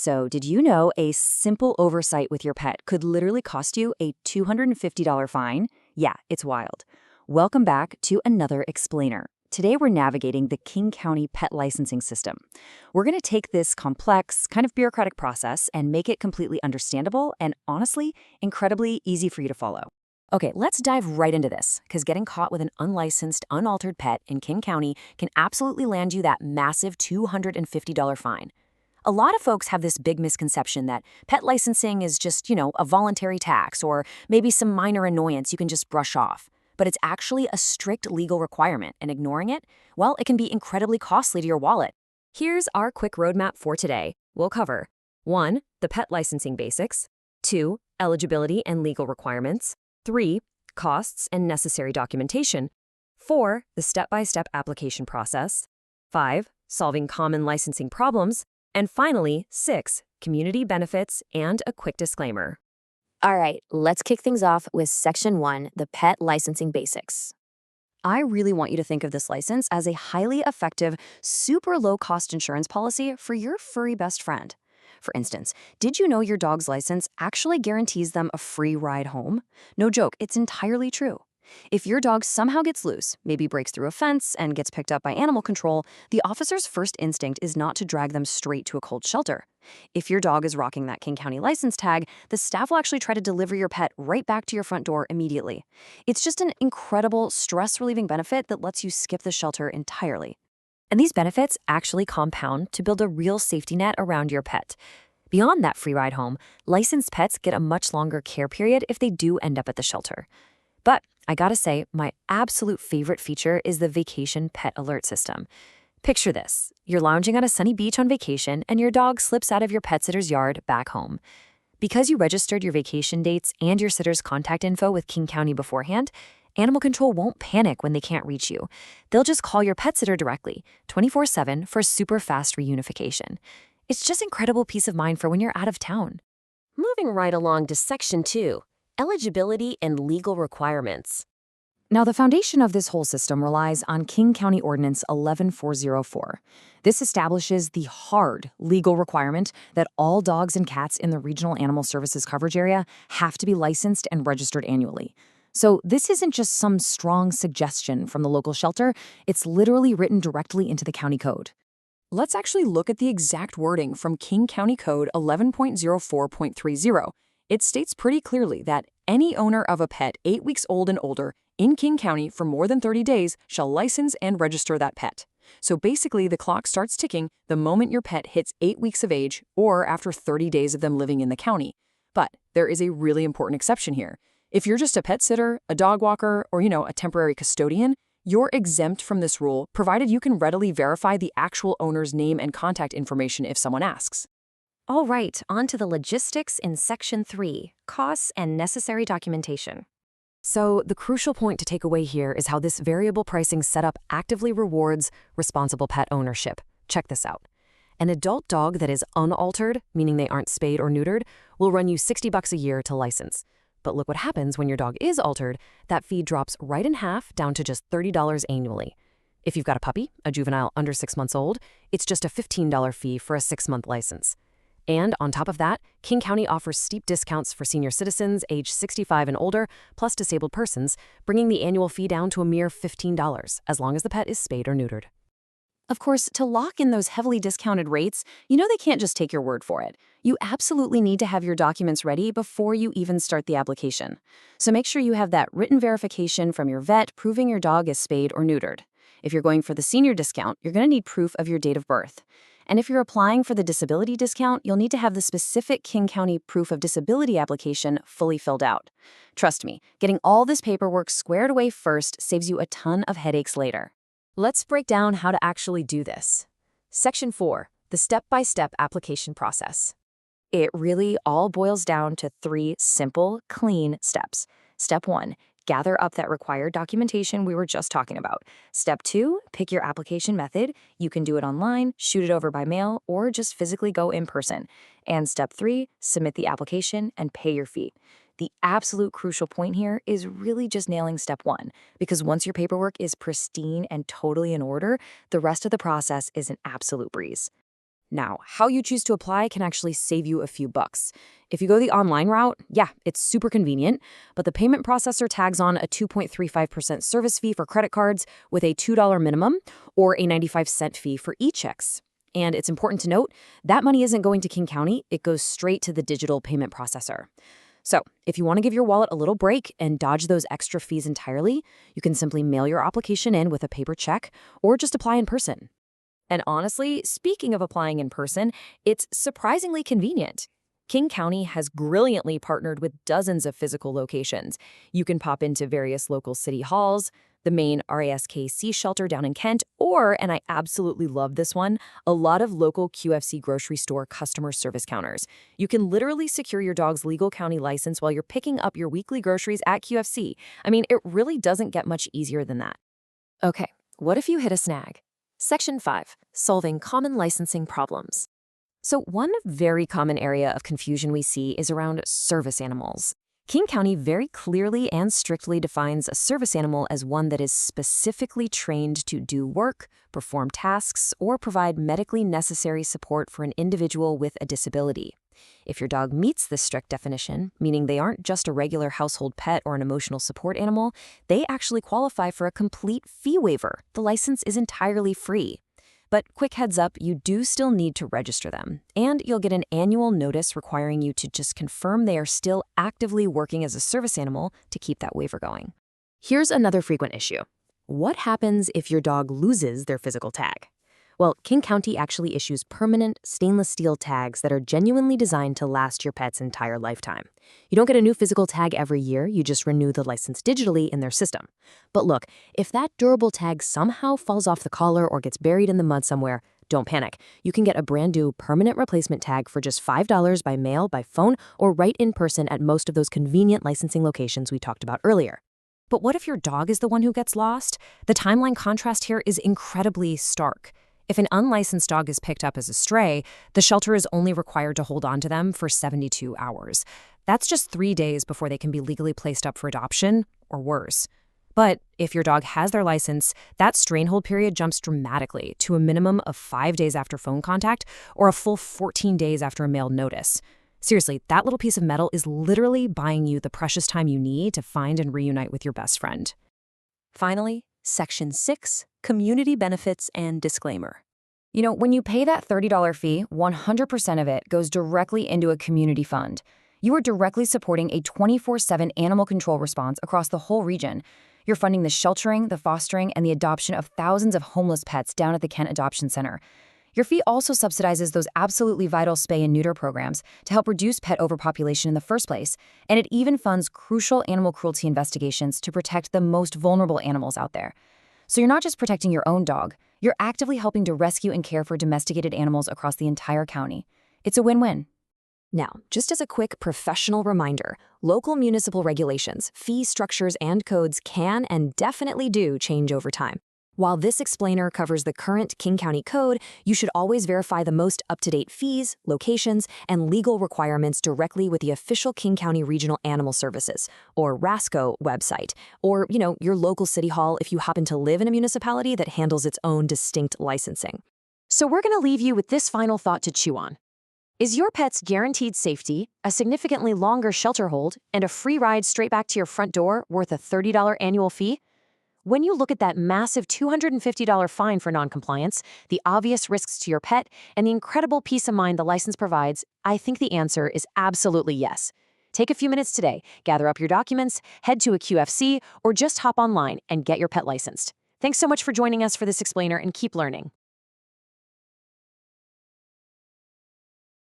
So, did you know a simple oversight with your pet could literally cost you a $250 fine? Yeah, it's wild. Welcome back to another explainer. Today we're navigating the King County pet licensing system. We're going to take this complex, kind of bureaucratic process and make it completely understandable and honestly, incredibly easy for you to follow. Okay, let's dive right into this, because getting caught with an unlicensed, unaltered pet in King County can absolutely land you that massive $250 fine. A lot of folks have this big misconception that pet licensing is just, a voluntary tax or maybe some minor annoyance you can just brush off. But it's actually a strict legal requirement, and ignoring it, well, it can be incredibly costly to your wallet. Here's our quick roadmap for today. We'll cover 1. The pet licensing basics, 2. Eligibility and legal requirements, 3. Costs and necessary documentation, 4. The step-by-step application process, 5. Solving common licensing problems, and finally, 6. Community benefits and a quick disclaimer. All right, let's kick things off with Section 1, the pet licensing basics. I really want you to think of this license as a highly effective, super low-cost insurance policy for your furry best friend. For instance, did you know your dog's license actually guarantees them a free ride home? No joke, it's entirely true. If your dog somehow gets loose, maybe breaks through a fence and gets picked up by animal control, the officer's first instinct is not to drag them straight to a cold shelter. If your dog is rocking that King County license tag, the staff will actually try to deliver your pet right back to your front door immediately. It's just an incredible, stress-relieving benefit that lets you skip the shelter entirely. And these benefits actually compound to build a real safety net around your pet. Beyond that free ride home, licensed pets get a much longer care period if they do end up at the shelter. But I gotta say, my absolute favorite feature is the Vacation Pet Alert System. Picture this. You're lounging on a sunny beach on vacation and your dog slips out of your pet sitter's yard back home. Because you registered your vacation dates and your sitter's contact info with King County beforehand, animal control won't panic when they can't reach you. They'll just call your pet sitter directly, 24/7, for super fast reunification. It's just incredible peace of mind for when you're out of town. Moving right along to Section 2, eligibility and legal requirements. Now, the foundation of this whole system relies on King County Ordinance 11404. This establishes the hard legal requirement that all dogs and cats in the Regional Animal Services coverage area have to be licensed and registered annually. So this isn't just some strong suggestion from the local shelter, it's literally written directly into the county code. Let's actually look at the exact wording from King County Code 11.04.30. It states pretty clearly that any owner of a pet 8 weeks old and older in King County for more than 30 days shall license and register that pet. So basically, the clock starts ticking the moment your pet hits 8 weeks of age or after 30 days of them living in the county. But there is a really important exception here. If you're just a pet sitter, a dog walker, or a temporary custodian, you're exempt from this rule, provided you can readily verify the actual owner's name and contact information if someone asks. All right, on to the logistics in Section 3, costs and necessary documentation. So the crucial point to take away here is how this variable pricing setup actively rewards responsible pet ownership. Check this out. An adult dog that is unaltered, meaning they aren't spayed or neutered, will run you $60 a year to license. But look what happens when your dog is altered. That fee drops right in half down to just $30 annually. If you've got a puppy, a juvenile under 6 months old, it's just a $15 fee for a 6-month license. And on top of that, King County offers steep discounts for senior citizens age 65 and older, plus disabled persons, bringing the annual fee down to a mere $15, as long as the pet is spayed or neutered. Of course, to lock in those heavily discounted rates, they can't just take your word for it. You absolutely need to have your documents ready before you even start the application. So make sure you have that written verification from your vet proving your dog is spayed or neutered. If you're going for the senior discount, you're going to need proof of your date of birth. And if you're applying for the disability discount, you'll need to have the specific King County proof of disability application fully filled out. Trust me, getting all this paperwork squared away first saves you a ton of headaches later. Let's break down how to actually do this. Section 4, the step-by-step application process. It really all boils down to 3 simple, clean steps. Step 1, gather up that required documentation we were just talking about. Step 2, pick your application method. You can do it online, shoot it over by mail, or just physically go in person. And step 3, submit the application and pay your fee. The absolute crucial point here is really just nailing step 1, because once your paperwork is pristine and totally in order, the rest of the process is an absolute breeze. Now, how you choose to apply can actually save you a few bucks. If you go the online route, yeah, it's super convenient, but the payment processor tags on a 2.35% service fee for credit cards with a $2 minimum or a 95-cent fee for e-checks. And it's important to note, that money isn't going to King County, it goes straight to the digital payment processor. So, if you want to give your wallet a little break and dodge those extra fees entirely, you can simply mail your application in with a paper check or just apply in person. And honestly, speaking of applying in person, it's surprisingly convenient. King County has brilliantly partnered with dozens of physical locations. You can pop into various local city halls, the main RASKC shelter down in Kent, or, and I absolutely love this one, a lot of local QFC grocery store customer service counters. You can literally secure your dog's legal county license while you're picking up your weekly groceries at QFC. I mean, it really doesn't get much easier than that. Okay, what if you hit a snag? Section 5, Solving Common Licensing Problems. So one very common area of confusion we see is around service animals. King County very clearly and strictly defines a service animal as one that is specifically trained to do work, perform tasks, or provide medically necessary support for an individual with a disability. If your dog meets this strict definition, meaning they aren't just a regular household pet or an emotional support animal, they actually qualify for a complete fee waiver. The license is entirely free. But quick heads up, you do still need to register them, and you'll get an annual notice requiring you to just confirm they are still actively working as a service animal to keep that waiver going. Here's another frequent issue. What happens if your dog loses their physical tag? Well, King County actually issues permanent stainless steel tags that are genuinely designed to last your pet's entire lifetime. You don't get a new physical tag every year, you just renew the license digitally in their system. But look, if that durable tag somehow falls off the collar or gets buried in the mud somewhere, don't panic. You can get a brand new permanent replacement tag for just $5 by mail, by phone, or right in person at most of those convenient licensing locations we talked about earlier. But what if your dog is the one who gets lost? The timeline contrast here is incredibly stark. If an unlicensed dog is picked up as a stray, the shelter is only required to hold on to them for 72 hours. That's just 3 days before they can be legally placed up for adoption, or worse. But if your dog has their license, that strain hold period jumps dramatically to a minimum of 5 days after phone contact or a full 14 days after a mailed notice. Seriously, that little piece of metal is literally buying you the precious time you need to find and reunite with your best friend. Finally, Section 6, Community Benefits and Disclaimer. You know, when you pay that $30 fee, 100% of it goes directly into a community fund. You are directly supporting a 24/7 animal control response across the whole region. You're funding the sheltering, the fostering, and the adoption of thousands of homeless pets down at the Kent Adoption Center. Your fee also subsidizes those absolutely vital spay and neuter programs to help reduce pet overpopulation in the first place, and it even funds crucial animal cruelty investigations to protect the most vulnerable animals out there. So you're not just protecting your own dog, you're actively helping to rescue and care for domesticated animals across the entire county. It's a win-win. Now, just as a quick professional reminder, local municipal regulations, fee structures, and codes can and definitely do change over time. While this explainer covers the current King County Code, you should always verify the most up-to-date fees, locations, and legal requirements directly with the official King County Regional Animal Services, or RASCO, website, or, your local city hall if you happen to live in a municipality that handles its own distinct licensing. So we're going to leave you with this final thought to chew on. Is your pet's guaranteed safety, a significantly longer shelter hold, and a free ride straight back to your front door worth a $30 annual fee? When you look at that massive $250 fine for noncompliance, the obvious risks to your pet, and the incredible peace of mind the license provides, I think the answer is absolutely yes. Take a few minutes today, gather up your documents, head to a QFC, or just hop online and get your pet licensed. Thanks so much for joining us for this explainer, and keep learning.